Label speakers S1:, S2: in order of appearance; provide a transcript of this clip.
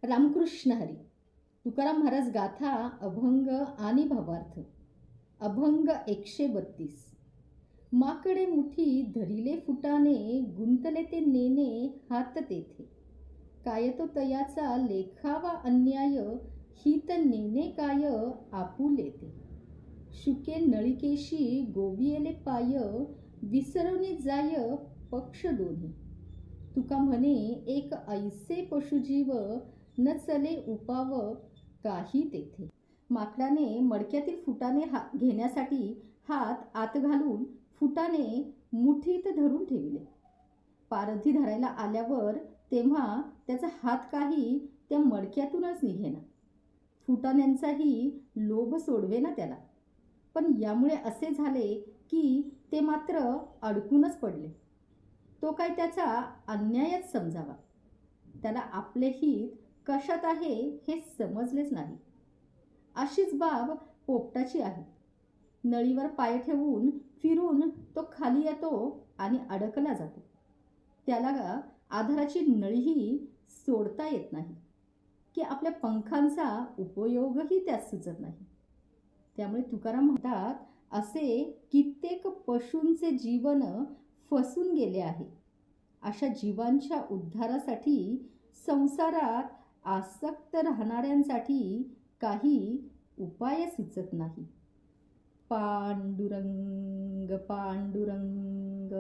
S1: रामकृष्ण हरी. तुकाराम महाराज गाथा अभंग आणि भावार्थ. अभंग 132. माकडे मुठी धरिले फुटाने, गुंतले ते नेने हात तेथे. काय तो तयाचा लेखावा अन्याय, हित नेने काय आपुले ते. शुके नळिकेशी गोवियले पाय, विसरवणे जाय पक्ष दोन्ही. तुका म्हणे एक ऐसे पशुजीव, न चले उपाव काही तेथे. माकडाने मडक्यातील फुटाणे घेण्यासाठी हात आत घालून फुटाणे मुठीत धरून ठेवले. पारधी धरायला आल्यावर तेव्हा त्याचा हात काही त्या मडक्यातूनच निघेना. फुटाण्यांचाही लोभ सोडवेना त्याला. पण यामुळे असे झाले की ते मात्र अडकूनच पडले. तो काय त्याचा अन्यायच समजावा. त्याला आपले हित कशात आहे हे समजलेच नाही. अशीच बाब पोपटाची आहे. नळीवर पाय ठेवून फिरून तो खाली येतो आणि अडकला जातो. त्याला आधाराची नळीही सोडता येत नाही की आपल्या पंखांचा उपयोगही त्यात सुचत नाही. त्यामुळे तुकाराम म्हणतात, असे कित्येक पशूंचे जीवन फसून गेले आहे. अशा जीवांच्या उद्धारासाठी संसारात आसक्त राहणाऱ्यांसाठी काही उपाय सुचत नाही. पांडुरंग पांडुरंग.